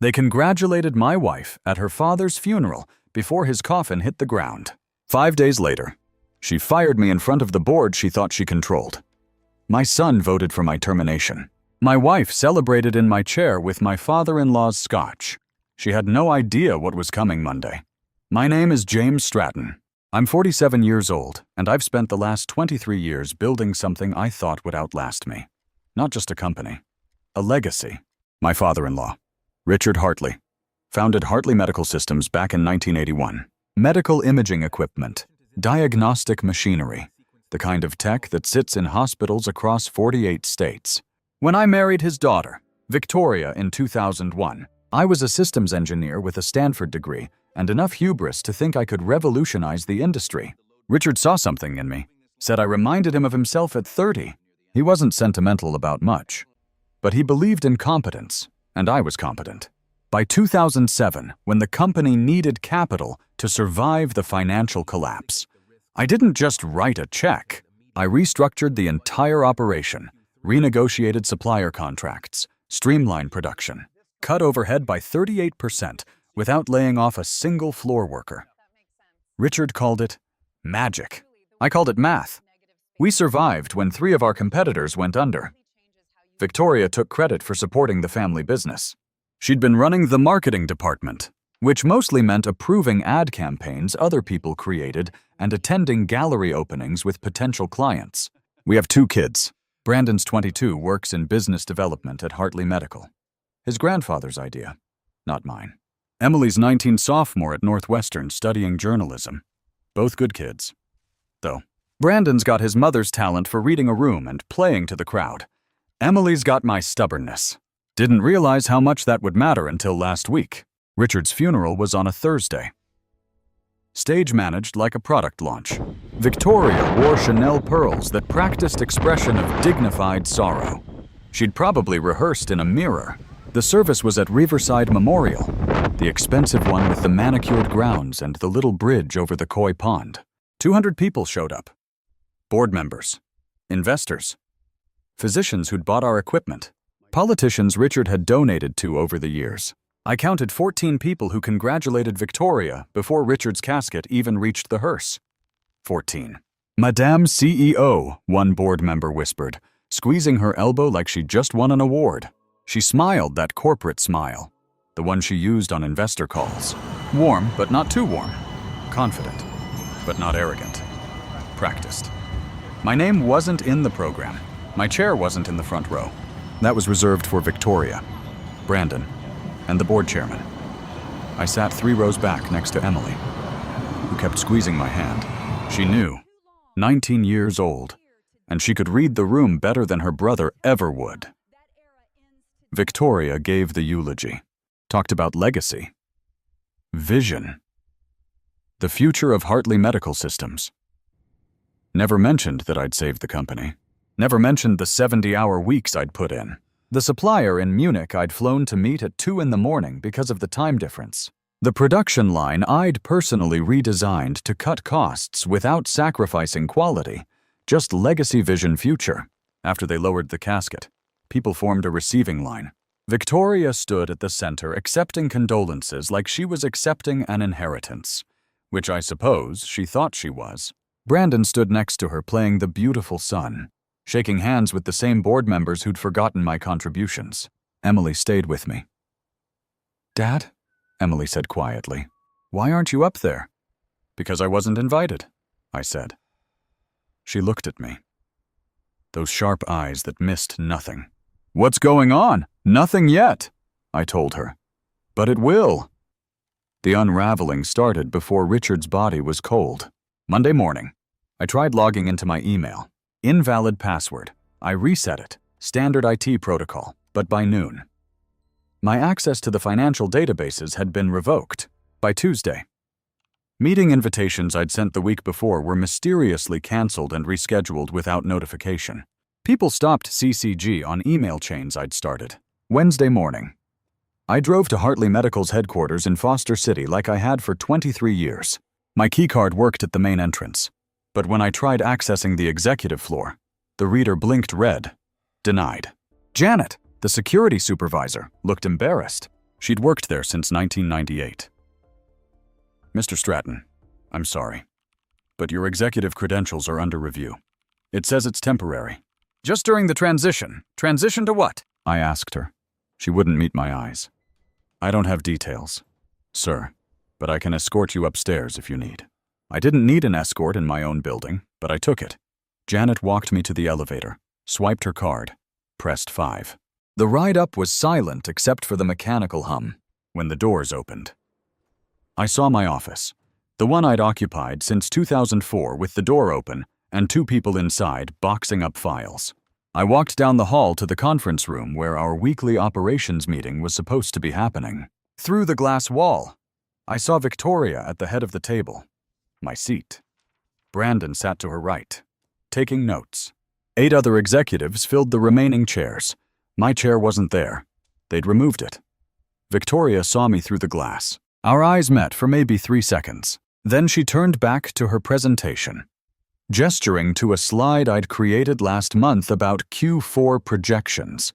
They congratulated my wife at her father's funeral before his coffin hit the ground. 5 days later, she fired me in front of the board she thought she controlled. My son voted for my termination. My wife celebrated in my chair with my father-in-law's scotch. She had no idea what was coming Monday. My name is James Stratton. I'm 47 years old, and I've spent the last 23 years building something I thought would outlast me. Not just a company, a legacy. My father-in-law, Richard Hartley, founded Hartley Medical Systems back in 1981. Medical imaging equipment, diagnostic machinery, the kind of tech that sits in hospitals across 48 states. When I married his daughter, Victoria, in 2001, I was a systems engineer with a Stanford degree and enough hubris to think I could revolutionize the industry. Richard saw something in me, said I reminded him of himself at 30. He wasn't sentimental about much, but he believed in competence, and I was competent. By 2007, when the company needed capital to survive the financial collapse, I didn't just write a check. I restructured the entire operation, renegotiated supplier contracts, streamlined production, cut overhead by 38% without laying off a single floor worker. Richard called it magic. I called it math. We survived when 3 of our competitors went under. Victoria took credit for supporting the family business. She'd been running the marketing department, which mostly meant approving ad campaigns other people created and attending gallery openings with potential clients. We have 2 kids. Brandon's 22, works in business development at Hartley Medical. His grandfather's idea, not mine. Emily's 19, sophomore at Northwestern, studying journalism. Both good kids, though. Brandon's got his mother's talent for reading a room and playing to the crowd. Emily's got my stubbornness. Didn't realize how much that would matter until last week. Richard's funeral was on a Thursday. Stage managed like a product launch. Victoria wore Chanel pearls that practiced expression of dignified sorrow. She'd probably rehearsed in a mirror. The service was at Riverside Memorial, the expensive one with the manicured grounds and the little bridge over the koi pond. 200 people showed up. Board members, investors, physicians who'd bought our equipment, politicians Richard had donated to over the years. I counted 14 people who congratulated Victoria before Richard's casket even reached the hearse. 14. Madame CEO, one board member whispered, squeezing her elbow like she'd just won an award. She smiled that corporate smile, the one she used on investor calls. Warm, but not too warm. Confident, but not arrogant. Practiced. My name wasn't in the program. My chair wasn't in the front row. That was reserved for Victoria, Brandon, and the board chairman. I sat 3 rows back next to Emily, who kept squeezing my hand. She knew, 19 years old, and she could read the room better than her brother ever would. Victoria gave the eulogy, talked about legacy, vision, the future of Hartley Medical Systems. Never mentioned that I'd saved the company. Never mentioned the 70-hour weeks I'd put in. The supplier in Munich I'd flown to meet at 2 in the morning because of the time difference. The production line I'd personally redesigned to cut costs without sacrificing quality. Just legacy vision future. After they lowered the casket, people formed a receiving line. Victoria stood at the center accepting condolences like she was accepting an inheritance, which I suppose she thought she was. Brandon stood next to her playing the beautiful sun, shaking hands with the same board members who'd forgotten my contributions. Emily stayed with me. "Dad," Emily said quietly, "why aren't you up there?" "Because I wasn't invited," I said. She looked at me. Those sharp eyes that missed nothing. "What's going on?" "Nothing yet," I told her. "But it will." The unraveling started before Richard's body was cold. Monday morning, I tried logging into my email. Invalid password. I reset it. Standard IT protocol. But by noon, my access to the financial databases had been revoked. By Tuesday, meeting invitations I'd sent the week before were mysteriously canceled and rescheduled without notification. People stopped CCG on email chains I'd started. Wednesday morning, I drove to Hartley Medical's headquarters in Foster City like I had for 23 years. My keycard worked at the main entrance, but when I tried accessing the executive floor, the reader blinked red. Denied. Janet, the security supervisor, looked embarrassed. She'd worked there since 1998. Mr. Stratton, I'm sorry, but your executive credentials are under review. It says it's temporary. Just during the transition. Transition to what? I asked her. She wouldn't meet my eyes. I don't have details, sir, but I can escort you upstairs if you need. I didn't need an escort in my own building, but I took it. Janet walked me to the elevator, swiped her card, pressed 5. The ride up was silent except for the mechanical hum when the doors opened. I saw my office, the one I'd occupied since 2004 with the door open and 2 people inside boxing up files. I walked down the hall to the conference room where our weekly operations meeting was supposed to be happening. Through the glass wall, I saw Victoria at the head of the table. My seat. Brandon sat to her right, taking notes. 8 other executives filled the remaining chairs. My chair wasn't there. They'd removed it. Victoria saw me through the glass. Our eyes met for maybe 3 seconds. Then she turned back to her presentation, gesturing to a slide I'd created last month about Q4 projections.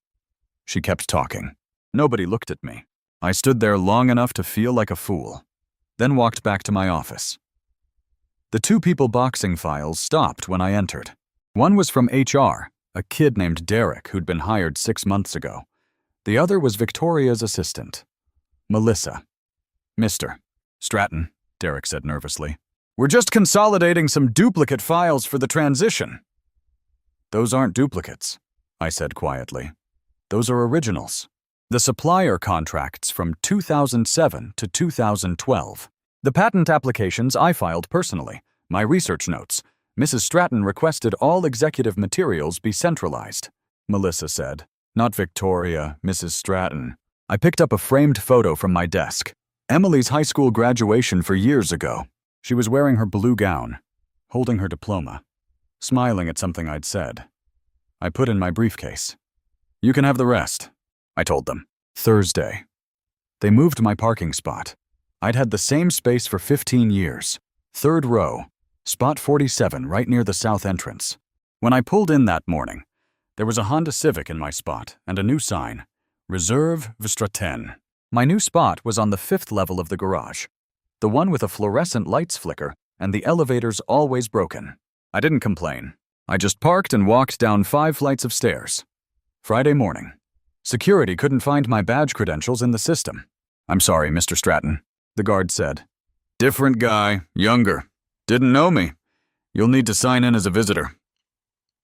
She kept talking. Nobody looked at me. I stood there long enough to feel like a fool, then walked back to my office. The 2 people boxing files stopped when I entered. One was from HR, a kid named Derek who'd been hired 6 months ago. The other was Victoria's assistant, Melissa. Mr. Stratton, Derek said nervously. We're just consolidating some duplicate files for the transition. Those aren't duplicates, I said quietly. Those are originals. The supplier contracts from 2007 to 2012. The patent applications I filed personally, my research notes. Mrs. Stratton requested all executive materials be centralized, Melissa said. Not Victoria, Mrs. Stratton. I picked up a framed photo from my desk. Emily's high school graduation for years ago. She was wearing her blue gown, holding her diploma, smiling at something I'd said. I put in my briefcase. You can have the rest, I told them. Thursday. They moved my parking spot. I'd had the same space for 15 years. 3rd row, spot 47 right near the south entrance. When I pulled in that morning, there was a Honda Civic in my spot and a new sign, Reserve Vstraten. My new spot was on the 5th level of the garage, the one with a fluorescent lights flicker and the elevators always broken. I didn't complain. I just parked and walked down 5 flights of stairs. Friday morning. Security couldn't find my badge credentials in the system. I'm sorry, Mr. Stratton, the guard said. Different guy, younger. Didn't know me. You'll need to sign in as a visitor.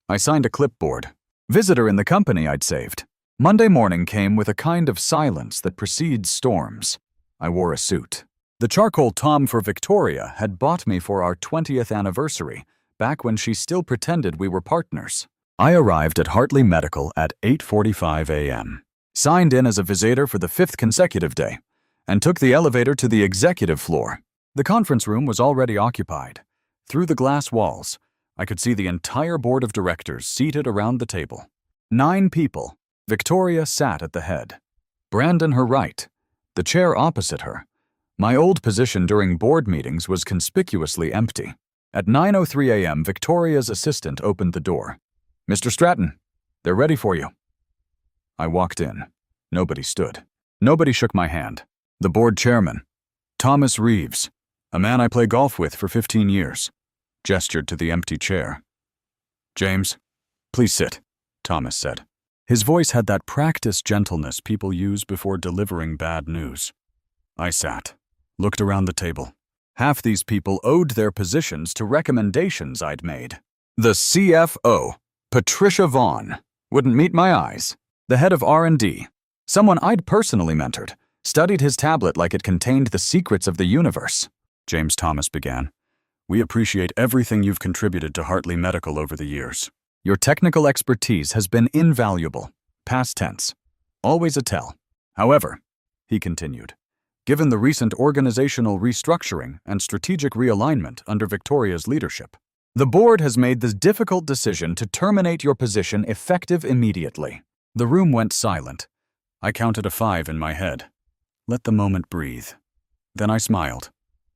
I signed a clipboard. Visitor in the company I'd saved. Monday morning came with a kind of silence that precedes storms. I wore a suit. The charcoal Tom for Victoria had bought me for our 20th anniversary, back when she still pretended we were partners. I arrived at Hartley Medical at 8:45 a.m., signed in as a visitor for the 5th consecutive day, and took the elevator to the executive floor. The conference room was already occupied. Through the glass walls, I could see the entire board of directors seated around the table. 9 people. Victoria sat at the head. Brandon her right. The chair opposite her. My old position during board meetings was conspicuously empty. At 9:03 a.m., Victoria's assistant opened the door. Mr. Stratton, they're ready for you. I walked in. Nobody stood. Nobody shook my hand. The board chairman, Thomas Reeves, a man I play golf with for 15 years, gestured to the empty chair. James, please sit, Thomas said. His voice had that practiced gentleness people use before delivering bad news. I sat, looked around the table. Half these people owed their positions to recommendations I'd made. The CFO, Patricia Vaughn, wouldn't meet my eyes. The head of R&D, someone I'd personally mentored, studied his tablet like it contained the secrets of the universe. James Thomas began. We appreciate everything you've contributed to Hartley Medical over the years. Your technical expertise has been invaluable. Past tense. Always a tell. However, he continued, given the recent organizational restructuring and strategic realignment under Victoria's leadership, the board has made the difficult decision to terminate your position effective immediately. The room went silent. I counted a 5 in my head. Let the moment breathe. Then I smiled.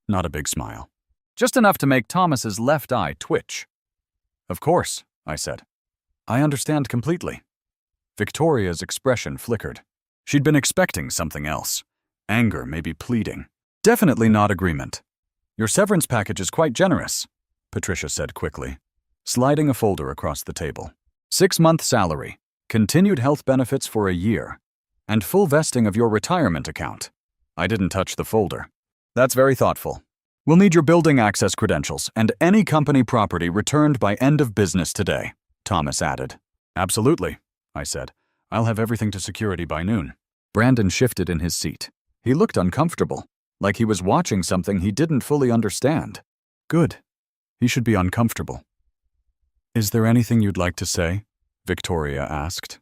Not a big smile. Just enough to make Thomas's left eye twitch. Of course, I said. I understand completely. Victoria's expression flickered. She'd been expecting something else. Anger, maybe pleading. Definitely not agreement. Your severance package is quite generous, Patricia said quickly, sliding a folder across the table. 6-month salary, continued health benefits for a year, and full vesting of your retirement account. I didn't touch the folder. That's very thoughtful. We'll need your building access credentials and any company property returned by end of business today, Thomas added. Absolutely, I said. I'll have everything to security by noon. Brandon shifted in his seat. He looked uncomfortable, like he was watching something he didn't fully understand. Good. He should be uncomfortable. Is there anything you'd like to say? Victoria asked.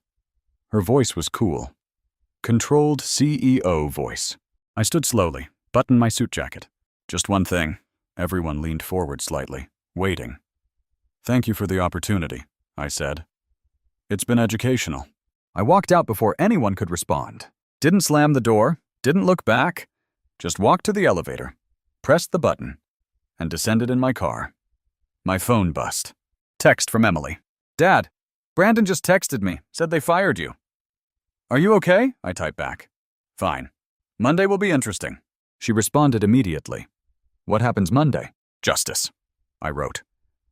Her voice was cool. Controlled CEO voice. I stood slowly, buttoned my suit jacket. Just one thing. Everyone leaned forward slightly, waiting. Thank you for the opportunity, I said. It's been educational. I walked out before anyone could respond. Didn't slam the door, didn't look back. Just walked to the elevator, pressed the button, and descended in my car. My phone buzzed. Text from Emily. Dad, Brandon just texted me, said they fired you. Are you okay? I typed back. Fine. Monday will be interesting. She responded immediately. What happens Monday? Justice, I wrote.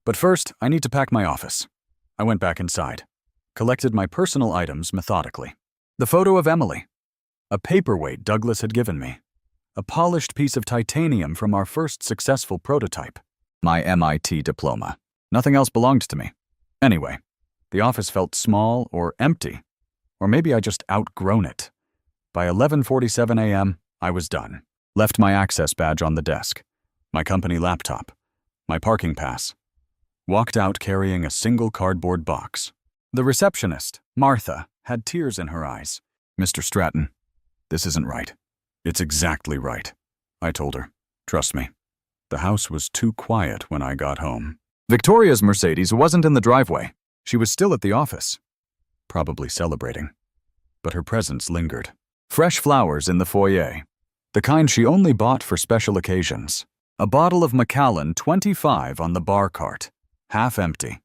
But first, I need to pack my office. I went back inside, collected my personal items methodically. The photo of Emily. A paperweight Douglas had given me. A polished piece of titanium from our first successful prototype. My MIT diploma. Nothing else belonged to me. Anyway, the office felt small or empty. Or maybe I just outgrown it. By 11:47 a.m., I was done. Left my access badge on the desk, my company laptop, my parking pass. Walked out carrying a single cardboard box. The receptionist, Martha, had tears in her eyes. Mr. Stratton, this isn't right. It's exactly right, I told her. Trust me. The house was too quiet when I got home. Victoria's Mercedes wasn't in the driveway. She was still at the office, probably celebrating. But her presence lingered. Fresh flowers in the foyer, the kind she only bought for special occasions. A bottle of Macallan 25 on the bar cart, half empty.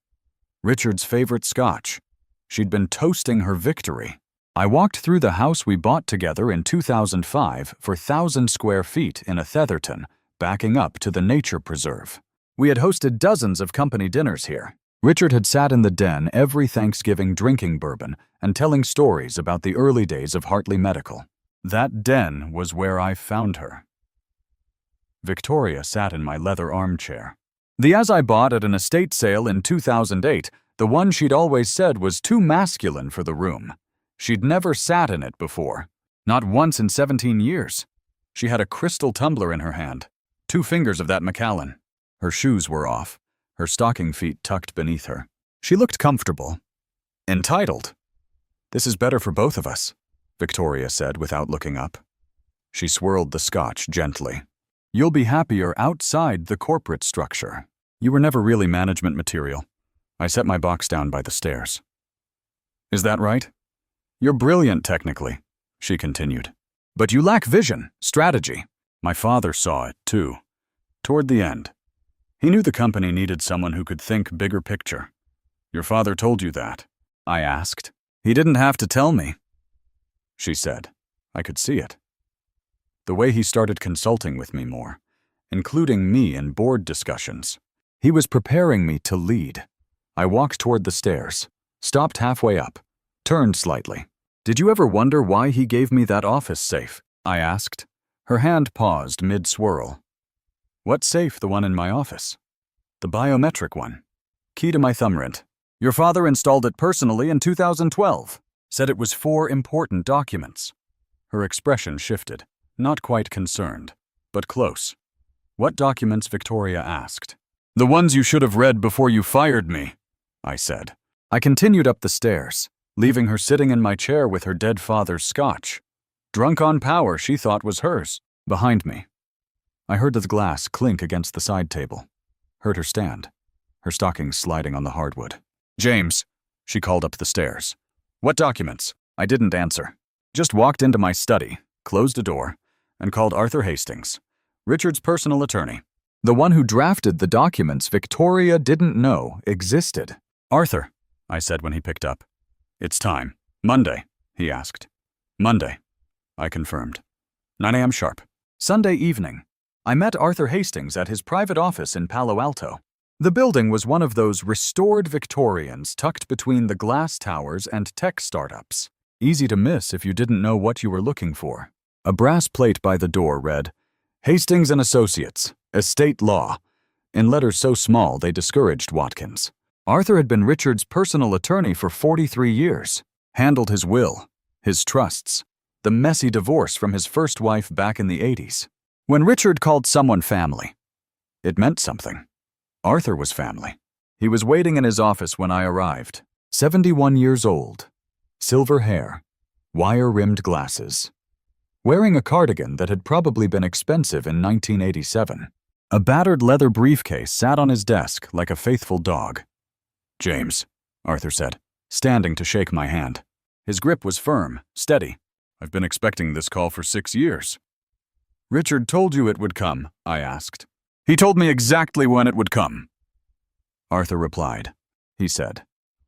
Richard's favorite scotch. She'd been toasting her victory. I walked through the house we bought together in 2005 for 1,000 square feet in a Tetherton, backing up to the nature preserve. We had hosted dozens of company dinners here. Richard had sat in the den every Thanksgiving drinking bourbon and telling stories about the early days of Hartley Medical. That den was where I found her. Victoria sat in my leather armchair. The as I bought at an estate sale in 2008, the one she'd always said was too masculine for the room. She'd never sat in it before, not once in 17 years. She had a crystal tumbler in her hand, 2 fingers of that Macallan. Her shoes were off, her stocking feet tucked beneath her. She looked comfortable. Entitled. This is better for both of us, Victoria said without looking up. She swirled the scotch gently. You'll be happier outside the corporate structure. You were never really management material. I set my box down by the stairs. Is that right? You're brilliant technically, she continued. But you lack vision, strategy. My father saw it too. Toward the end. He knew the company needed someone who could think bigger picture. Your father told you that? I asked. He didn't have to tell me, she said. I could see it. The way he started consulting with me more, including me in board discussions. He was preparing me to lead. I walked toward the stairs, stopped halfway up, turned slightly. Did you ever wonder why he gave me that office safe? I asked. Her hand paused mid-swirl. What safe, the one in my office? The biometric one. Key to my thumbprint. Your father installed it personally in 2012. Said it was 4 important documents. Her expression shifted. Not quite concerned, but close. What documents? Victoria asked. The ones you should have read before you fired me, I said. I continued up the stairs, leaving her sitting in my chair with her dead father's scotch. Drunk on power she thought was hers. Behind me. I heard the glass clink against the side table. Heard her stand, her stockings sliding on the hardwood. James, she called up the stairs. What documents? I didn't answer. Just walked into my study, closed a door, and called Arthur Hastings, Richard's personal attorney. The one who drafted the documents Victoria didn't know existed. Arthur, I said when he picked up. It's time. Monday, he asked. Monday, I confirmed. 9 a.m. sharp. Sunday evening. I met Arthur Hastings at his private office in Palo Alto. The building was one of those restored Victorians tucked between the glass towers and tech startups. Easy to miss if you didn't know what you were looking for. A brass plate by the door read, Hastings & Associates, Estate Law, in letters so small they discouraged Watkins. Arthur had been Richard's personal attorney for 43 years, handled his will, his trusts, the messy divorce from his first wife back in the 80s. When Richard called someone family, it meant something. Arthur was family. He was waiting in his office when I arrived. 71 years old, silver hair, wire-rimmed glasses, wearing a cardigan that had probably been expensive in 1987. A battered leather briefcase sat on his desk like a faithful dog. James, Arthur said, standing to shake my hand. His grip was firm, steady. I've been expecting this call for 6 years. Richard told you it would come, I asked. He told me exactly when it would come. Arthur replied. He said,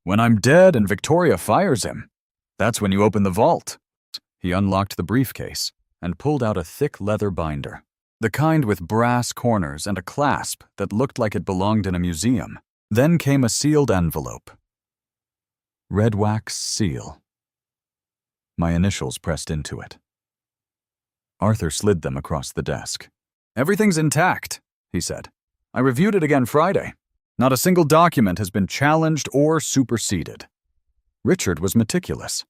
when I'm dead and Victoria fires him, that's when you open the vault. He unlocked the briefcase and pulled out a thick leather binder, the kind with brass corners and a clasp that looked like it belonged in a museum. Then came a sealed envelope. Red wax seal. My initials pressed into it. Arthur slid them across the desk. Everything's intact, he said. I reviewed it again Friday. Not a single document has been challenged or superseded. Richard was meticulous.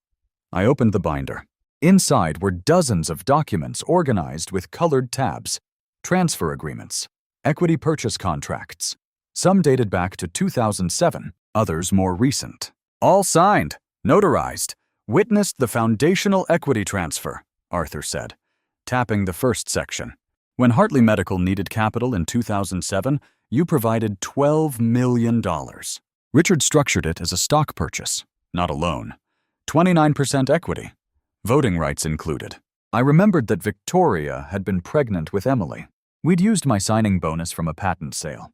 I opened the binder. Inside were dozens of documents organized with colored tabs, transfer agreements, equity purchase contracts. Some dated back to 2007, others more recent. All signed, notarized, witnessed the foundational equity transfer, Arthur said, tapping the first section. When Hartley Medical needed capital in 2007, you provided $12 million. Richard structured it as a stock purchase, not a loan. 29% equity, voting rights included. I remembered that Victoria had been pregnant with Emily. We'd used my signing bonus from a patent sale.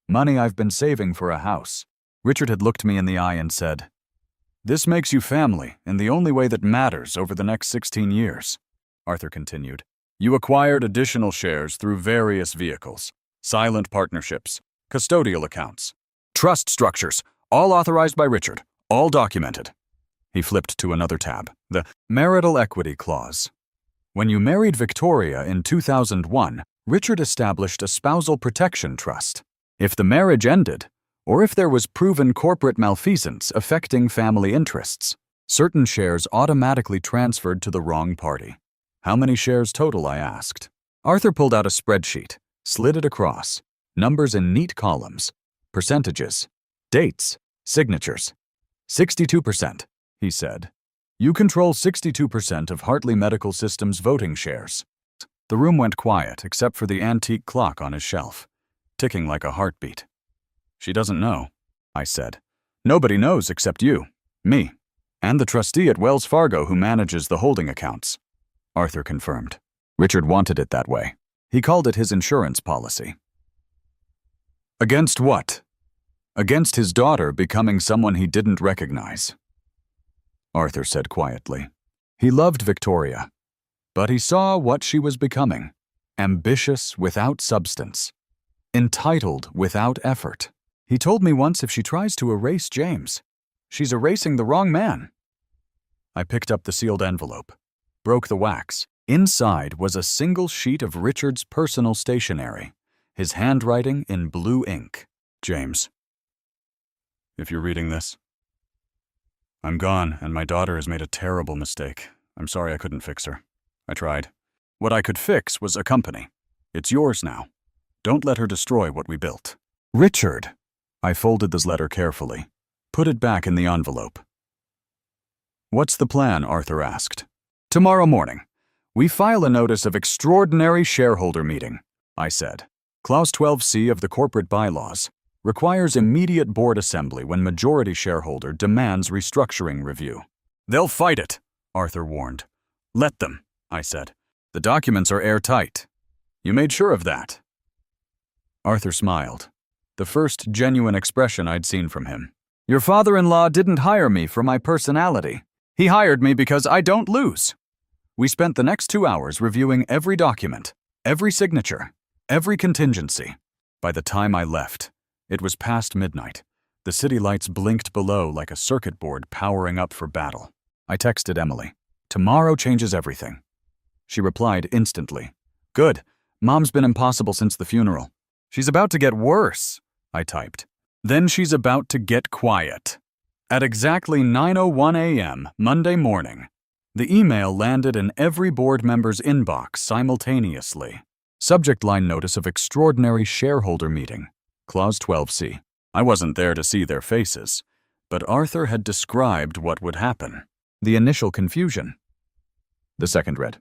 Money I've been saving for a house. Richard had looked me in the eye and said, This makes you family in the only way that matters over the next 16 years. Arthur continued. You acquired additional shares through various vehicles, silent partnerships, custodial accounts, trust structures, all authorized by Richard, all documented. He flipped to another tab, the marital equity clause. When you married Victoria in 2001, Richard established a spousal protection trust. If the marriage ended, or if there was proven corporate malfeasance affecting family interests, certain shares automatically transferred to the wrong party. How many shares total, I asked. Arthur pulled out a spreadsheet, slid it across, numbers in neat columns, percentages, dates, signatures. 62%, he said. You control 62% of Hartley Medical Systems voting shares. The room went quiet except for the antique clock on his shelf, ticking like a heartbeat. She doesn't know, I said. Nobody knows except you, me, and the trustee at Wells Fargo who manages the holding accounts. Arthur confirmed. Richard wanted it that way. He called it his insurance policy. Against what? Against his daughter becoming someone he didn't recognize. Arthur said quietly. He loved Victoria, but he saw what she was becoming. Ambitious without substance. Entitled without effort. He told me once if she tries to erase James, she's erasing the wrong man. I picked up the sealed envelope, broke the wax. Inside was a single sheet of Richard's personal stationery, his handwriting in blue ink. James, if you're reading this, I'm gone and my daughter has made a terrible mistake. I'm sorry I couldn't fix her. I tried. What I could fix was a company. It's yours now. Don't let her destroy what we built. Richard. I folded this letter carefully, put it back in the envelope. What's the plan? Arthur asked. Tomorrow morning, we file a notice of extraordinary shareholder meeting, I said. Clause 12C of the corporate bylaws requires immediate board assembly when majority shareholder demands restructuring review. They'll fight it, Arthur warned. Let them, I said. The documents are airtight. You made sure of that. Arthur smiled, the first genuine expression I'd seen from him. Your father-in-law didn't hire me for my personality. He hired me because I don't lose. We spent the next 2 hours reviewing every document, every signature, every contingency. By the time I left, it was past midnight. The city lights blinked below like a circuit board powering up for battle. I texted Emily. "Tomorrow changes everything." She replied instantly. "Good. Mom's been impossible since the funeral." "She's about to get worse," I typed. "Then she's about to get quiet." At exactly 9:01 a.m. Monday morning, the email landed in every board member's inbox simultaneously. Subject line notice of extraordinary shareholder meeting. Clause 12C. I wasn't there to see their faces, but Arthur had described what would happen. The initial confusion. The second read,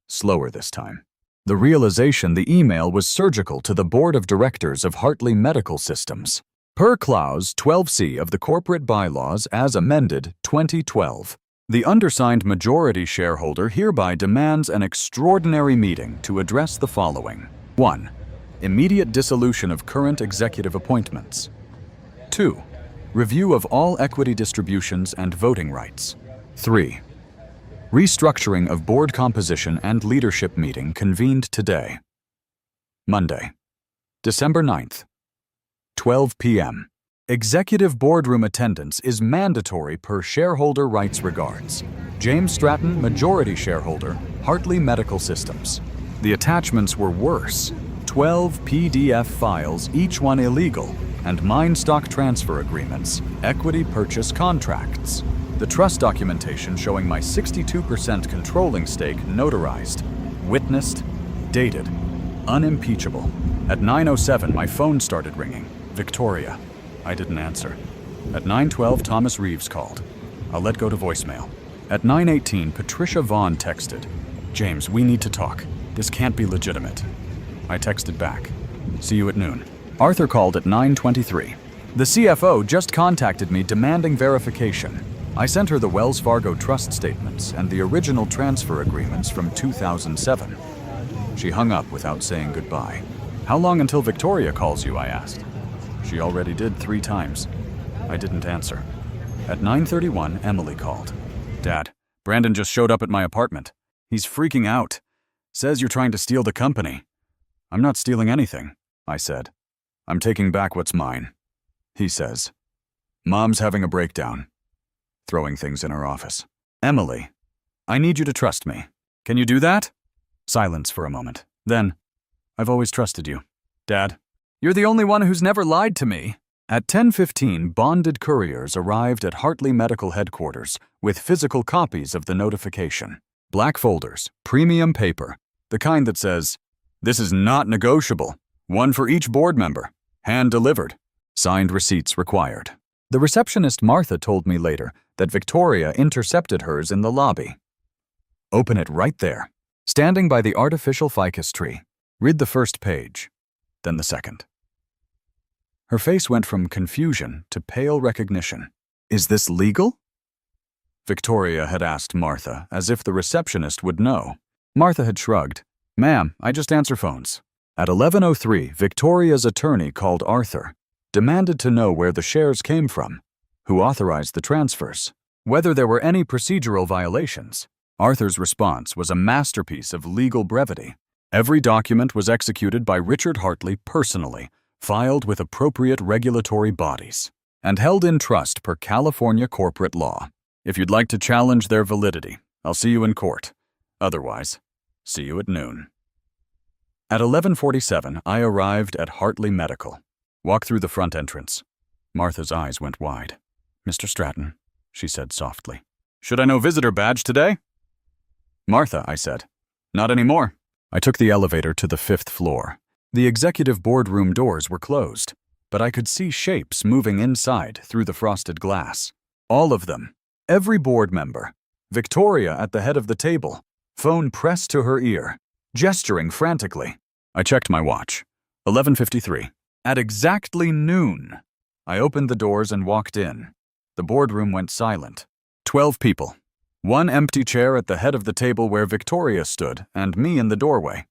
slower this time. The realization the email was surgical to the board of directors of Hartley Medical Systems. Per Clause 12C of the Corporate Bylaws as amended 2012, the undersigned majority shareholder hereby demands an extraordinary meeting to address the following. 1. Immediate dissolution of current executive appointments. 2. Review of all equity distributions and voting rights. 3. Restructuring of board composition and leadership meeting convened today. Monday, December 9th, 12 p.m. Executive boardroom attendance is mandatory per shareholder rights regards. James Stratton, majority shareholder, Hartley Medical Systems. The attachments were worse. 12 PDF files, each one illegal, and mine stock transfer agreements, equity purchase contracts. The trust documentation showing my 62% controlling stake notarized, witnessed, dated, unimpeachable. At 9:07, my phone started ringing. Victoria. I didn't answer. At 9:12, Thomas Reeves called. I'll let go to voicemail. At 9:18, Patricia Vaughn texted. "James, we need to talk. This can't be legitimate." I texted back. "See you at noon." Arthur called at 9:23. The CFO just contacted me demanding verification. I sent her the Wells Fargo trust statements and the original transfer agreements from 2007. She hung up without saying goodbye. "How long until Victoria calls you?" I asked. She already did 3 times. I didn't answer. At 9:31, Emily called. "Dad, Brandon just showed up at my apartment. He's freaking out. Says you're trying to steal the company." "I'm not stealing anything," I said. "I'm taking back what's mine." He says, "Mom's having a breakdown," throwing things in her office. "Emily, I need you to trust me. Can you do that?" Silence for a moment. Then, "I've always trusted you. Dad, you're the only one who's never lied to me." At 10:15, bonded couriers arrived at Hartley Medical Headquarters with physical copies of the notification. Black folders, premium paper, the kind that says, "This is not negotiable. One for each board member. Hand delivered. Signed receipts required." The receptionist Martha told me later that Victoria intercepted hers in the lobby. "Open it right there. Standing by the artificial ficus tree. Read the first page, then the second." Her face went from confusion to pale recognition. "Is this legal?" Victoria had asked Martha, as if the receptionist would know. Martha had shrugged. "Ma'am, I just answer phones." At 11:03, Victoria's attorney called Arthur, demanded to know where the shares came from, who authorized the transfers, whether there were any procedural violations. Arthur's response was a masterpiece of legal brevity. Every document was executed by Richard Hartley personally, filed with appropriate regulatory bodies, and held in trust per California corporate law. If you'd like to challenge their validity, I'll see you in court. Otherwise, see you at noon. At 11:47, I arrived at Hartley Medical. Walked through the front entrance. Martha's eyes went wide. "Mr. Stratton," she said softly. "Should I know visitor badge today?" "Martha," I said. "Not anymore." I took the elevator to the 5th floor. The executive boardroom doors were closed, but I could see shapes moving inside through the frosted glass. All of them. Every board member. Victoria at the head of the table, phone pressed to her ear, gesturing frantically. I checked my watch. 11:53. At exactly noon, I opened the doors and walked in. The boardroom went silent. 12 people. One empty chair at the head of the table where Victoria stood, and me in the doorway.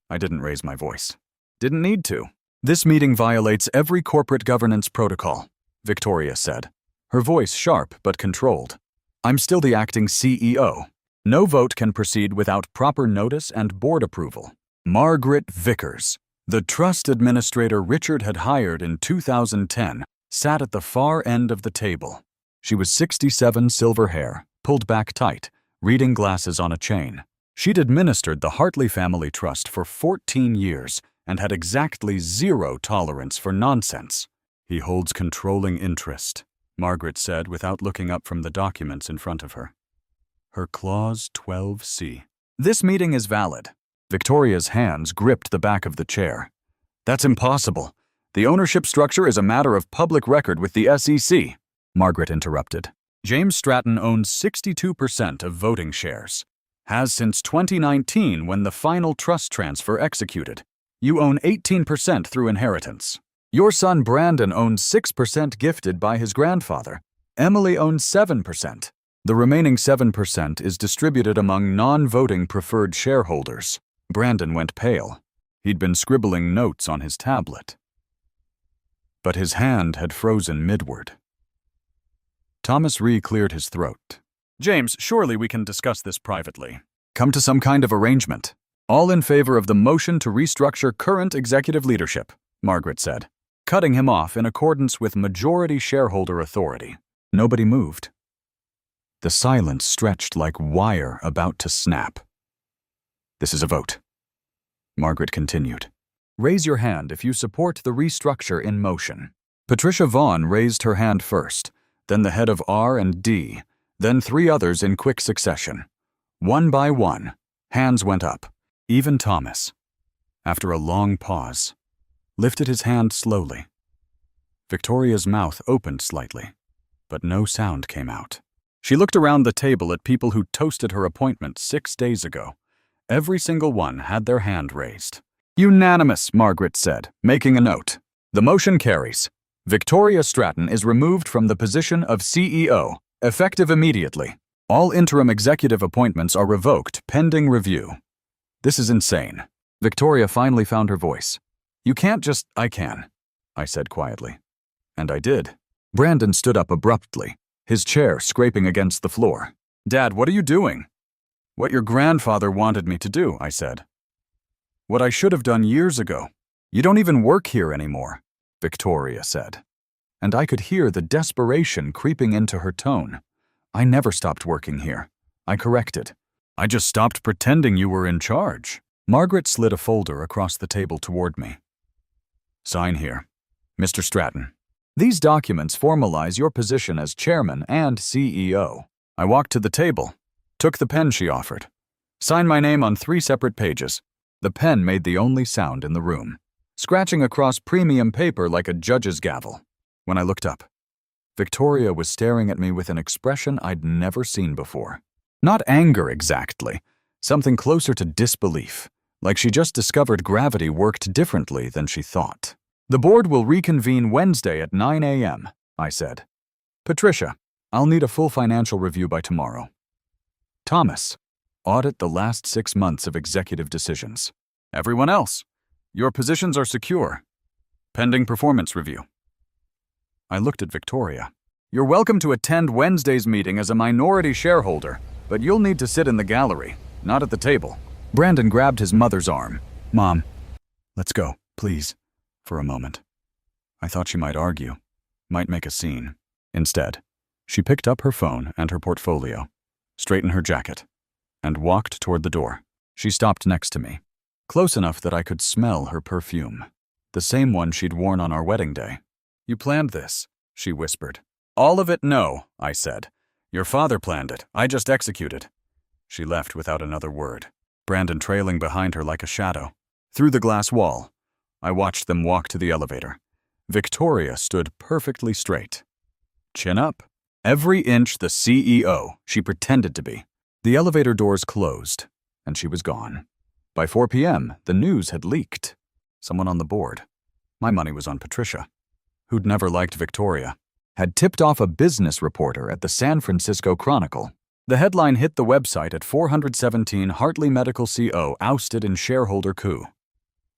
I didn't raise my voice. Didn't need to. "This meeting violates every corporate governance protocol," Victoria said, her voice sharp but controlled. "I'm still the acting CEO. No vote can proceed without proper notice and board approval. Margaret Vickers, the trust administrator Richard had hired in 2010, sat at the far end of the table. She was 67, silver hair, pulled back tight, reading glasses on a chain. She'd administered the Hartley Family Trust for 14 years and had exactly zero tolerance for nonsense. "He holds controlling interest," Margaret said without looking up from the documents in front of her. Her Clause 12C. "This meeting is valid." Victoria's hands gripped the back of the chair. "That's impossible. The ownership structure is a matter of public record with the SEC." Margaret interrupted. "James Stratton owns 62% of voting shares. Has since 2019 when the final trust transfer executed. You own 18% through inheritance. Your son Brandon owns 6% gifted by his grandfather. Emily owns 7%. The remaining 7% is distributed among non-voting preferred shareholders." Brandon went pale. He'd been scribbling notes on his tablet. But his hand had frozen midward. Thomas Rhee cleared his throat. "James, surely we can discuss this privately. Come to some kind of arrangement. All in favor of the motion to restructure current executive leadership," Margaret said, cutting him off in accordance with majority shareholder authority. Nobody moved. The silence stretched like wire about to snap. "This is a vote," Margaret continued. "Raise your hand if you support the restructure in motion." Patricia Vaughn raised her hand first, then the head of R and D, then 3 others in quick succession. One by one, hands went up. Even Thomas, after a long pause, lifted his hand slowly. Victoria's mouth opened slightly, but no sound came out. She looked around the table at people who toasted her appointment 6 days ago. Every single one had their hand raised. "Unanimous," Margaret said, making a note. "The motion carries. Victoria Stratton is removed from the position of CEO, effective immediately. All interim executive appointments are revoked pending review." "This is insane." Victoria finally found her voice. "You can't just—" "I can," I said quietly. And I did. Brandon stood up abruptly, his chair scraping against the floor. "Dad, what are you doing?" "What your grandfather wanted me to do," I said. "What I should have done years ago." "You don't even work here anymore," Victoria said. And I could hear the desperation creeping into her tone. "I never stopped working here," I corrected. "I just stopped pretending you were in charge." Margaret slid a folder across the table toward me. "Sign here, Mr. Stratton. These documents formalize your position as chairman and CEO." I walked to the table, took the pen she offered. "Sign my name on 3 separate pages." The pen made the only sound in the room, scratching across premium paper like a judge's gavel. When I looked up, Victoria was staring at me with an expression I'd never seen before. Not anger exactly, something closer to disbelief, like she just discovered gravity worked differently than she thought. "The board will reconvene Wednesday at 9 a.m., I said. "Patricia, I'll need a full financial review by tomorrow. Thomas, audit the last 6 months of executive decisions. Everyone else, your positions are secure. Pending performance review." I looked at Victoria. "You're welcome to attend Wednesday's meeting as a minority shareholder, but you'll need to sit in the gallery, not at the table." Brandon grabbed his mother's arm. "Mom, let's go, please," for a moment. I thought she might argue, might make a scene. Instead, she picked up her phone and her portfolio, straightened her jacket, and walked toward the door. She stopped next to me, close enough that I could smell her perfume, the same one she'd worn on our wedding day. "You planned this," she whispered. "All of it, no," I said. "Your father planned it. I just executed." She left without another word, Brandon trailing behind her like a shadow. Through the glass wall, I watched them walk to the elevator. Victoria stood perfectly straight, chin up, every inch the CEO she pretended to be. The elevator doors closed, and she was gone. By 4 p.m., the news had leaked. Someone on the board, my money was on Patricia, who'd never liked Victoria, had tipped off a business reporter at the San Francisco Chronicle. The headline hit the website at 417 Hartley Medical CO ousted in shareholder coup.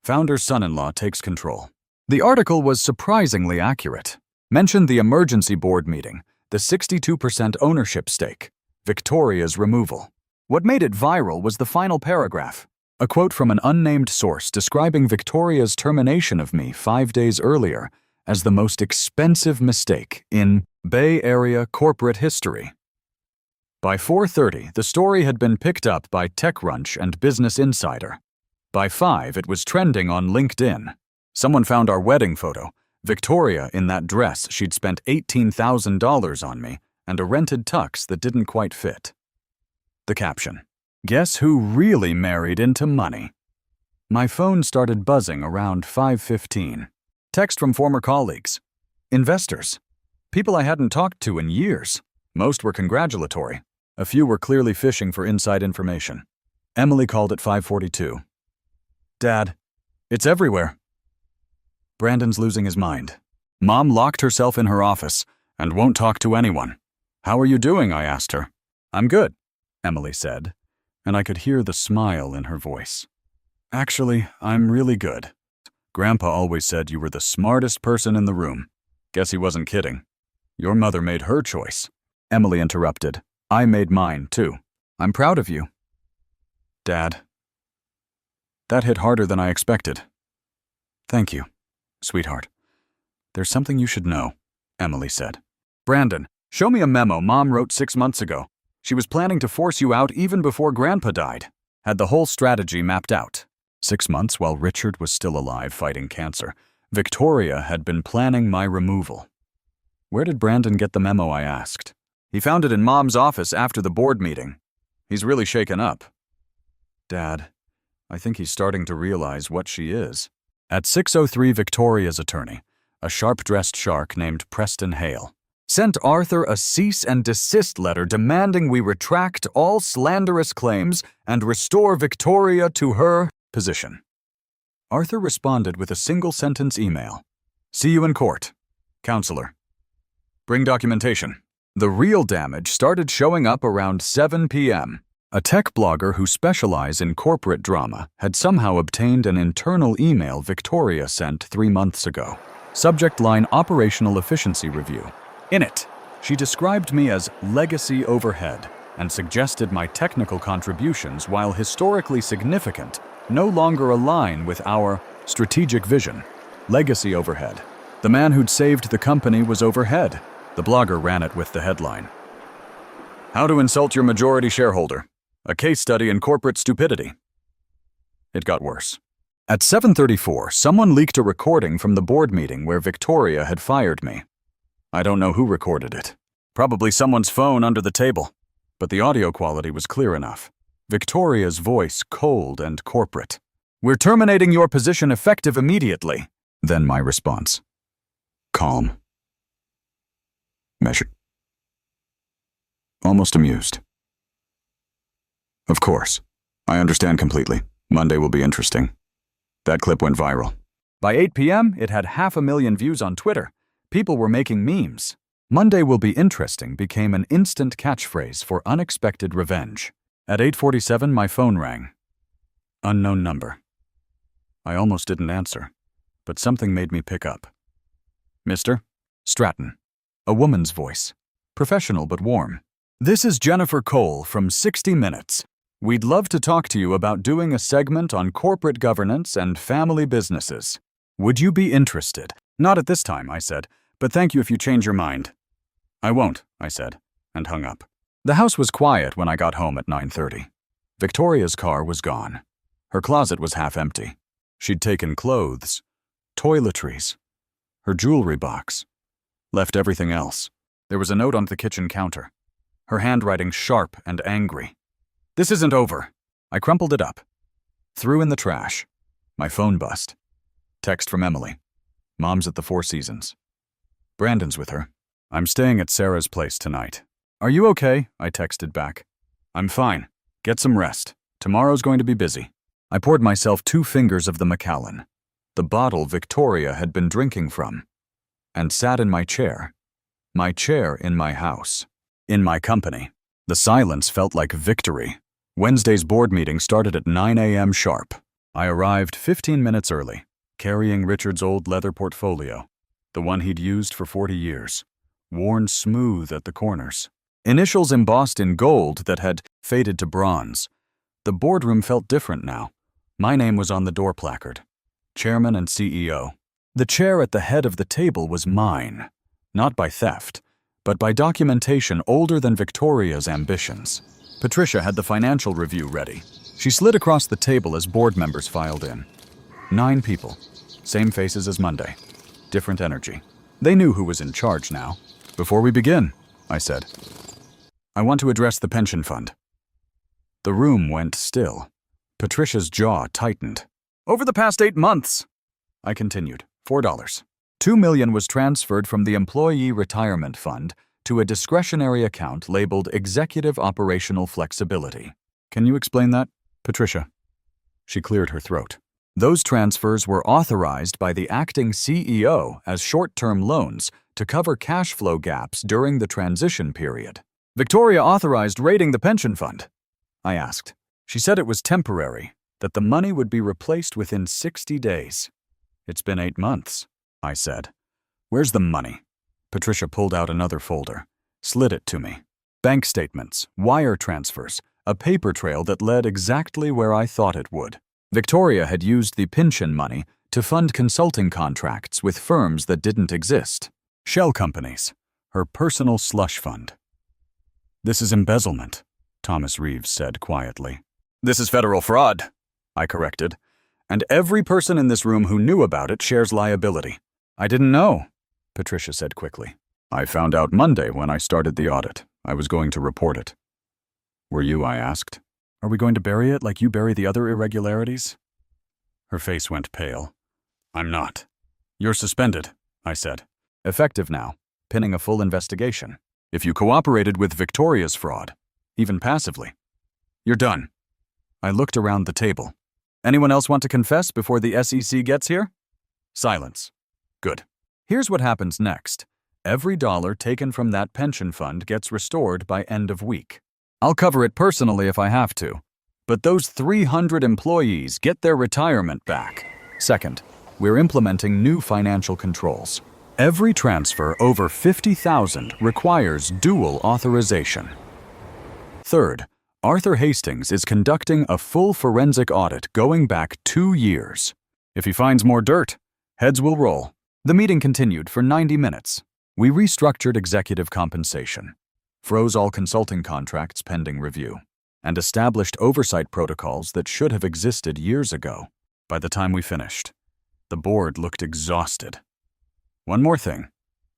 Founder's son-in-law takes control. The article was surprisingly accurate. Mentioned the emergency board meeting, the 62% ownership stake, Victoria's removal. What made it viral was the final paragraph, a quote from an unnamed source describing Victoria's termination of me 5 days earlier as the most expensive mistake in Bay Area corporate history. By 4:30, the story had been picked up by TechCrunch and Business Insider. By 5, it was trending on LinkedIn. Someone found our wedding photo, Victoria in that dress she'd spent $18,000 on me, and a rented tux that didn't quite fit. The caption, "Guess who really married into money?" My phone started buzzing around 5:15. Text from former colleagues. Investors. People I hadn't talked to in years. Most were congratulatory. A few were clearly fishing for inside information. Emily called at 5:42. "Dad, it's everywhere." Brandon's losing his mind. Mom locked herself in her office and won't talk to anyone. "How are you doing?" I asked her. "I'm good," Emily said, and I could hear the smile in her voice. "Actually, I'm really good. Grandpa always said you were the smartest person in the room. Guess he wasn't kidding. Your mother made her choice." Emily interrupted. "I made mine, too. I'm proud of you." "Dad, that hit harder than I expected." "Thank you, sweetheart. There's something you should know," Emily said. "Brandon, show me a memo Mom wrote 6 months ago. She was planning to force you out even before Grandpa died. Had the whole strategy mapped out. 6 months while Richard was still alive fighting cancer, Victoria had been planning my removal." "Where did Brandon get the memo?" I asked. "He found it in Mom's office after the board meeting. He's really shaken up." "Dad, I think he's starting to realize what she is." At 6:03, Victoria's attorney, a sharp-dressed shark named Preston Hale, sent Arthur a cease and desist letter demanding we retract all slanderous claims and restore Victoria to her position. Arthur responded with a single-sentence email. "See you in court. Counselor. Bring documentation." The real damage started showing up around 7 p.m. A tech blogger who specializes in corporate drama had somehow obtained an internal email Victoria sent 3 months ago. Subject line Operational Efficiency Review. In it, she described me as legacy overhead and suggested my technical contributions, while historically significant, no longer align with our strategic vision. Legacy overhead. The man who'd saved the company was overhead. The blogger ran it with the headline, "How to Insult Your Majority Shareholder. A Case Study in Corporate Stupidity." It got worse. At 7:34, someone leaked a recording from the board meeting where Victoria had fired me. I don't know who recorded it. Probably someone's phone under the table. But the audio quality was clear enough. Victoria's voice cold and corporate. "We're terminating your position effective immediately." Then my response. Calm. Measured. Almost amused. "Of course. I understand completely. Monday will be interesting." That clip went viral. By 8 p.m., it had 500,000 views on Twitter. People were making memes. "Monday will be interesting" became an instant catchphrase for unexpected revenge. At 8:47, my phone rang. Unknown number. I almost didn't answer, but something made me pick up. "Mr. Stratton." A woman's voice. Professional but warm. "This is Jennifer Cole from 60 Minutes. We'd love to talk to you about doing a segment on corporate governance and family businesses. Would you be interested?" "Not at this time," I said, "but thank you if you change your mind." "I won't," I said, and hung up. The house was quiet when I got home at 9:30. Victoria's car was gone. Her closet was half empty. She'd taken clothes, toiletries, her jewelry box, left everything else. There was a note on the kitchen counter, her handwriting sharp and angry. "This isn't over." I crumpled it up. Threw in the trash. My phone buzzed. Text from Emily. "Mom's at the Four Seasons. Brandon's with her. I'm staying at Sarah's place tonight." "Are you okay?" I texted back. "I'm fine. Get some rest. Tomorrow's going to be busy." I poured myself 2 fingers of the Macallan, the bottle Victoria had been drinking from, and sat in my chair in my house, in my company. The silence felt like victory. Wednesday's board meeting started at 9 a.m. sharp. I arrived 15 minutes early, carrying Richard's old leather portfolio, the one he'd used for 40 years, worn smooth at the corners. Initials embossed in gold that had faded to bronze. The boardroom felt different now. My name was on the door placard. Chairman and CEO. The chair at the head of the table was mine, not by theft, but by documentation older than Victoria's ambitions. Patricia had the financial review ready. She slid across the table as board members filed in. 9 people. Same faces as Monday. Different energy. They knew who was in charge now. Before we begin, I said, I want to address the pension fund. The room went still. Patricia's jaw tightened. Over the past 8 months, I continued, $4. $2 million was transferred from the Employee Retirement Fund to a discretionary account labeled Executive Operational Flexibility. Can you explain that, Patricia? She cleared her throat. Those transfers were authorized by the acting CEO as short-term loans to cover cash flow gaps during the transition period. Victoria authorized raiding the pension fund, I asked. She said it was temporary, that the money would be replaced within 60 days. It's been 8 months, I said. Where's the money? Patricia pulled out another folder, slid it to me. Bank statements, wire transfers, a paper trail that led exactly where I thought it would. Victoria had used the pension money to fund consulting contracts with firms that didn't exist. Shell companies, her personal slush fund. This is embezzlement, Thomas Reeves said quietly. This is federal fraud, I corrected. And every person in this room who knew about it shares liability. I didn't know, Patricia said quickly. I found out Monday when I started the audit. I was going to report it. Were you, I asked. Are we going to bury it like you bury the other irregularities? Her face went pale. I'm not. You're suspended, I said. Effective now, pinning a full investigation. If you cooperated with Victoria's fraud, even passively, you're done. I looked around the table. Anyone else want to confess before the SEC gets here? Silence. Good. Here's what happens next. Every dollar taken from that pension fund gets restored by end of week. I'll cover it personally if I have to. But those 300 employees get their retirement back. Second, we're implementing new financial controls. Every transfer over $50,000 requires dual authorization. Third, Arthur Hastings is conducting a full forensic audit going back 2 years. If he finds more dirt, heads will roll. The meeting continued for 90 minutes. We restructured executive compensation, froze all consulting contracts pending review, and established oversight protocols that should have existed years ago. By the time we finished, the board looked exhausted. One more thing,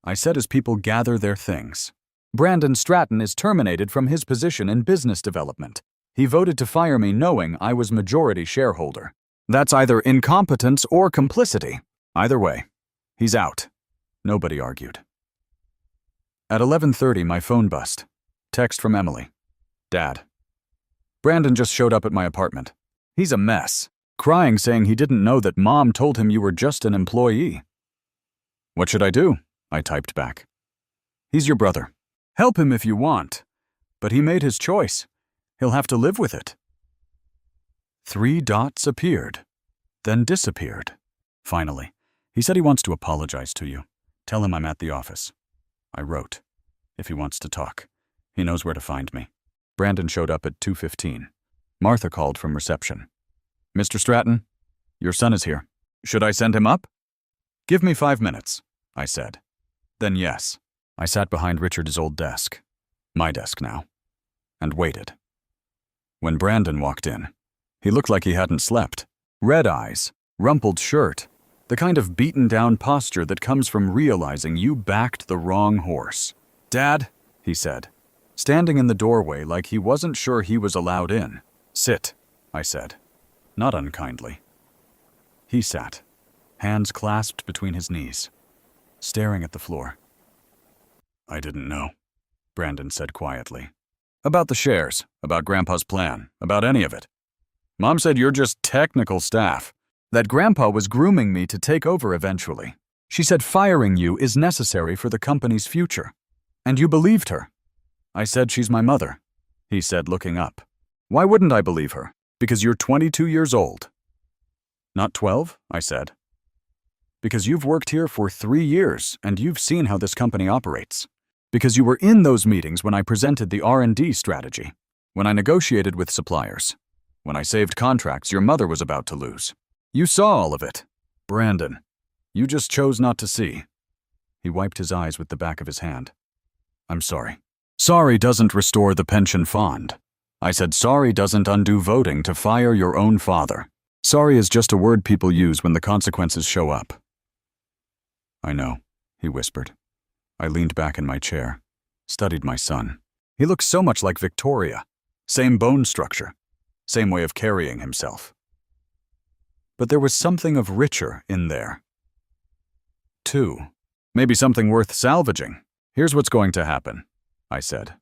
I said as people gather their things. Brandon Stratton is terminated from his position in business development. He voted to fire me knowing I was majority shareholder. That's either incompetence or complicity. Either way, he's out. Nobody argued. At 11:30, my phone buzzed. Text from Emily. Dad. Brandon just showed up at my apartment. He's a mess, crying saying he didn't know that Mom told him you were just an employee. What should I do? I typed back. He's your brother. Help him if you want. But he made his choice. He'll have to live with it. 3 dots appeared, then disappeared. Finally, he said he wants to apologize to you. Tell him I'm at the office. I wrote, if he wants to talk. He knows where to find me. Brandon showed up at 2:15. Martha called from reception. Mr. Stratton, your son is here. Should I send him up? Give me 5 minutes, I said. Then yes. I sat behind Richard's old desk, my desk now, and waited. When Brandon walked in, he looked like he hadn't slept. Red eyes, rumpled shirt, the kind of beaten-down posture that comes from realizing you backed the wrong horse. Dad, he said, standing in the doorway like he wasn't sure he was allowed in. Sit, I said, not unkindly. He sat, hands clasped between his knees, staring at the floor. I didn't know, Brandon said quietly. About the shares, about Grandpa's plan, about any of it. Mom said you're just technical staff, that Grandpa was grooming me to take over eventually. She said firing you is necessary for the company's future. And you believed her. I said she's my mother, he said, looking up. Why wouldn't I believe her? Because you're 22 years old. Not 12, I said. Because you've worked here for 3 years and you've seen how this company operates. Because you were in those meetings when I presented the R&D strategy. When I negotiated with suppliers. When I saved contracts your mother was about to lose. You saw all of it. Brandon, you just chose not to see. He wiped his eyes with the back of his hand. I'm sorry. Sorry doesn't restore the pension fund. I said sorry doesn't undo voting to fire your own father. Sorry is just a word people use when the consequences show up. I know, he whispered. I leaned back in my chair, studied my son. He looked so much like Victoria. Same bone structure, same way of carrying himself. But there was something of richer in there. Too. Maybe something worth salvaging. Here's what's going to happen, I said.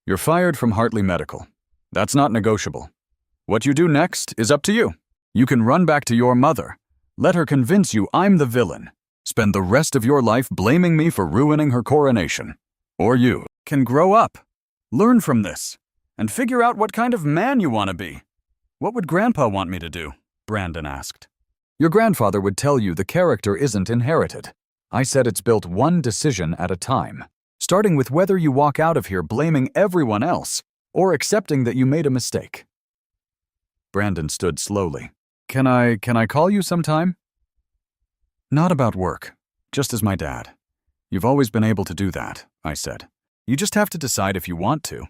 You're fired from Hartley Medical. That's not negotiable. What you do next is up to you. You can run back to your mother. Let her convince you I'm the villain. Spend the rest of your life blaming me for ruining her coronation. Or you can grow up, learn from this, and figure out what kind of man you want to be. What would Grandpa want me to do? Brandon asked. Your grandfather would tell you the character isn't inherited. I said it's built one decision at a time, starting with whether you walk out of here blaming everyone else or accepting that you made a mistake. Brandon stood slowly. Can I call you sometime? Not about work, just as my dad. You've always been able to do that, I said. You just have to decide if you want to.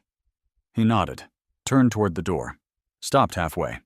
He nodded, turned toward the door, stopped halfway.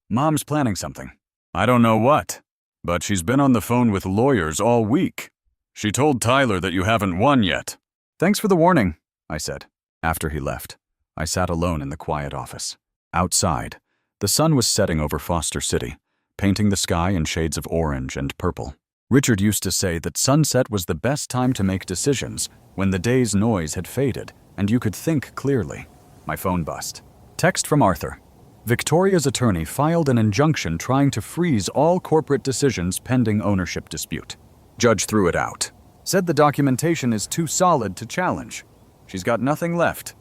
Mom's planning something. I don't know what, but she's been on the phone with lawyers all week. She told Tyler that you haven't won yet. Thanks for the warning, I said. After he left, I sat alone in the quiet office. Outside, the sun was setting over Foster City, painting the sky in shades of orange and purple. Richard used to say that sunset was the best time to make decisions, when the day's noise had faded and you could think clearly. My phone buzzed. Text from Arthur. Victoria's attorney filed an injunction trying to freeze all corporate decisions pending ownership dispute. Judge threw it out. Said the documentation is too solid to challenge. She's got nothing left.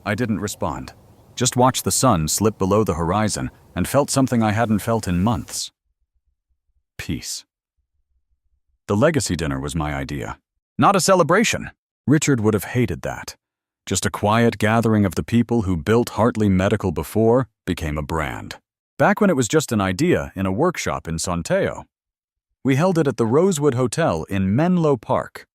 I didn't respond. Just watched the sun slip below the horizon and felt something I hadn't felt in months. Peace. The legacy dinner was my idea. Not a celebration. Richard would have hated that. Just a quiet gathering of the people who built Hartley Medical before became a brand. Back when it was just an idea in a workshop in Sonteo. We held it at the Rosewood Hotel in Menlo Park.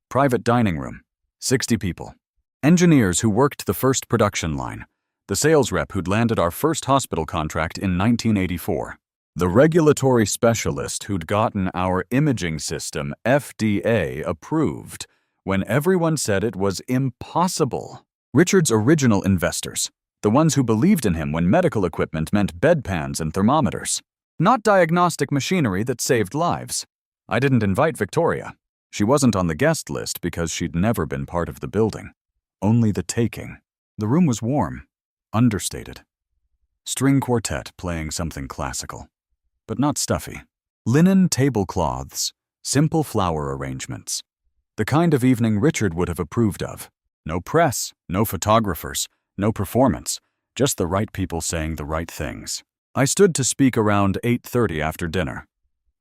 Private dining room, 60 people. Engineers who worked the first production line. The sales rep who'd landed our first hospital contract in 1984. The regulatory specialist who'd gotten our imaging system FDA approved when everyone said it was impossible. Richard's original investors, the ones who believed in him when medical equipment meant bedpans and thermometers, not diagnostic machinery that saved lives. I didn't invite Victoria. She wasn't on the guest list because she'd never been part of the building. Only the taking. The room was warm, understated. String quartet playing something classical, but not stuffy. Linen tablecloths, simple flower arrangements. The kind of evening Richard would have approved of. No press, no photographers, no performance, just the right people saying the right things. I stood to speak around 8:30 after dinner,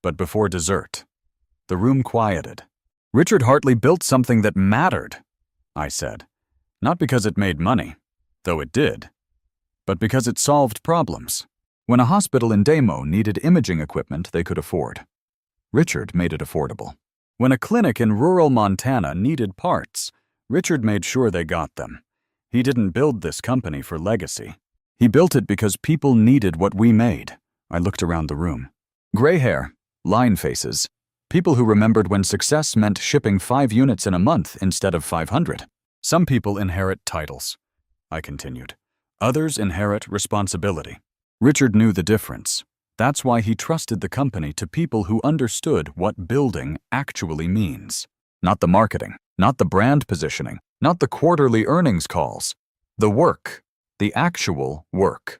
but before dessert, the room quieted. Richard Hartley built something that mattered, I said. Not because it made money, though it did, but because it solved problems. When a hospital in Demo needed imaging equipment they could afford, Richard made it affordable. When a clinic in rural Montana needed parts, Richard made sure they got them. He didn't build this company for legacy. He built it because people needed what we made. I looked around the room. Gray hair, line faces, people who remembered when success meant shipping 5 units in a month instead of 500. Some people inherit titles, I continued. Others inherit responsibility. Richard knew the difference. That's why he trusted the company to people who understood what building actually means. Not the marketing, not the brand positioning, not the quarterly earnings calls. The work, the actual work.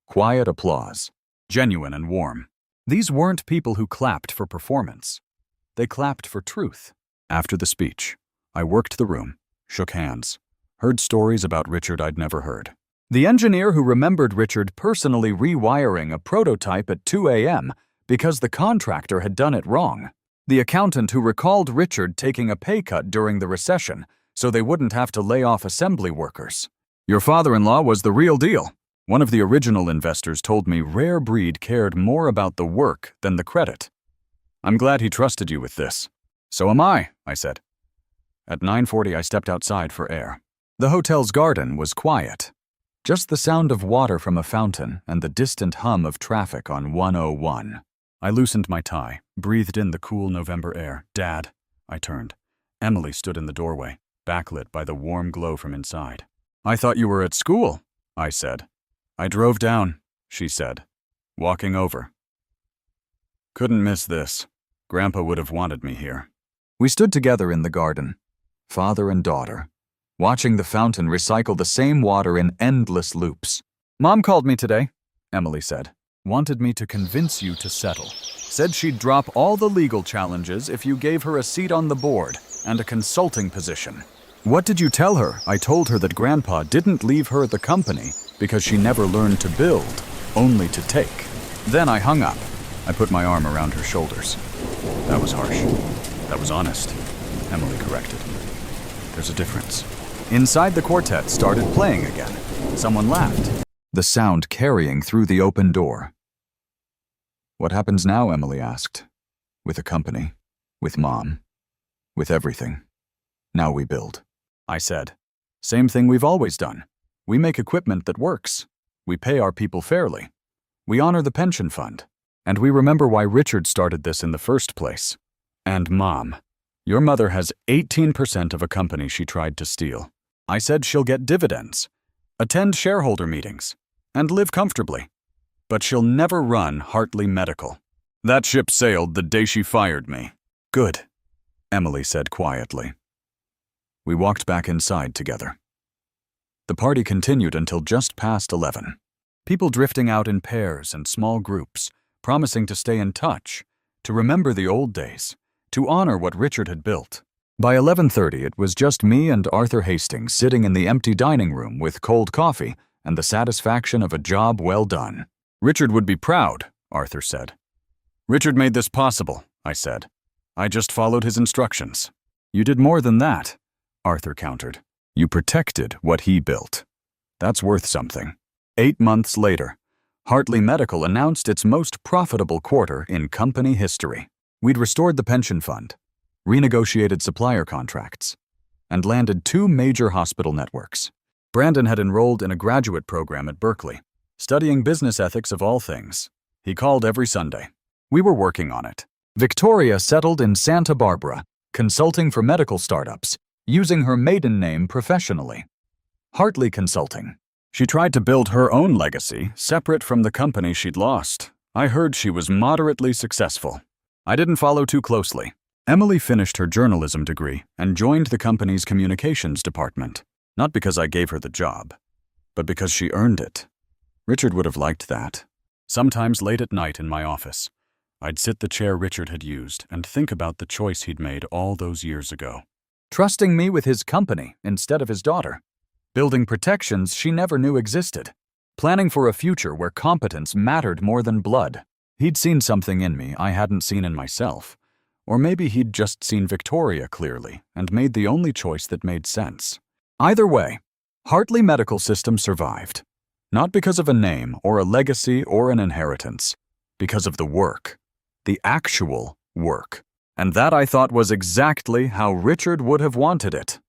Quiet applause, genuine and warm. These weren't people who clapped for performance. They clapped for truth. After the speech, I worked the room, shook hands, heard stories about Richard I'd never heard. The engineer who remembered Richard personally rewiring a prototype at 2 a.m. because the contractor had done it wrong. The accountant who recalled Richard taking a pay cut during the recession so they wouldn't have to lay off assembly workers. Your father-in-law was the real deal. One of the original investors told me Rare Breed cared more about the work than the credit. I'm glad he trusted you with this. So am I said. At 9:40, I stepped outside for air. The hotel's garden was quiet. Just the sound of water from a fountain and the distant hum of traffic on 101. I loosened my tie, breathed in the cool November air. Dad, I turned. Emily stood in the doorway, backlit by the warm glow from inside. I thought you were at school, I said. I drove down, she said, walking over. Couldn't miss this. Grandpa would have wanted me here. We stood together in the garden, father and daughter, watching the fountain recycle the same water in endless loops. Mom called me today, Emily said. Wanted me to convince you to settle. Said she'd drop all the legal challenges if you gave her a seat on the board and a consulting position. What did you tell her? I told her that Grandpa didn't leave her the company because she never learned to build, only to take. Then I hung up. I put my arm around her shoulders. That was harsh. That was honest, Emily corrected. There's a difference. Inside, the quartet started playing again. Someone laughed, the sound carrying through the open door. What happens now? Emily asked. With a company, with Mom, with everything. Now we build. I said. Same thing we've always done. We make equipment that works. We pay our people fairly. We honor the pension fund. And we remember why Richard started this in the first place. And Mom, your mother has 18% of a company she tried to steal. I said she'll get dividends, attend shareholder meetings, and live comfortably. But she'll never run Hartley Medical. That ship sailed the day she fired me. Good, Emily said quietly. We walked back inside together. The party continued until just past 11. People drifting out in pairs and small groups, promising to stay in touch, to remember the old days, to honor what Richard had built. By 11:30, it was just me and Arthur Hastings sitting in the empty dining room with cold coffee and the satisfaction of a job well done. Richard would be proud, Arthur said. Richard made this possible, I said. I just followed his instructions. You did more than that, Arthur countered. You protected what he built. That's worth something. 8 months later, Hartley Medical announced its most profitable quarter in company history. We'd restored the pension fund, renegotiated supplier contracts, and landed 2 major hospital networks. Brandon had enrolled in a graduate program at Berkeley, studying business ethics of all things. He called every Sunday. We were working on it. Victoria settled in Santa Barbara, consulting for medical startups, using her maiden name professionally. Hartley Consulting. She tried to build her own legacy, separate from the company she'd lost. I heard she was moderately successful. I didn't follow too closely. Emily finished her journalism degree and joined the company's communications department. Not because I gave her the job, but because she earned it. Richard would have liked that. Sometimes late at night in my office, I'd sit the chair Richard had used and think about the choice he'd made all those years ago. Trusting me with his company instead of his daughter. Building protections she never knew existed. Planning for a future where competence mattered more than blood. He'd seen something in me I hadn't seen in myself. Or maybe he'd just seen Victoria clearly and made the only choice that made sense. Either way, Hartley Medical System survived. Not because of a name or a legacy or an inheritance. Because of the work. The actual work. And that I thought was exactly how Richard would have wanted it.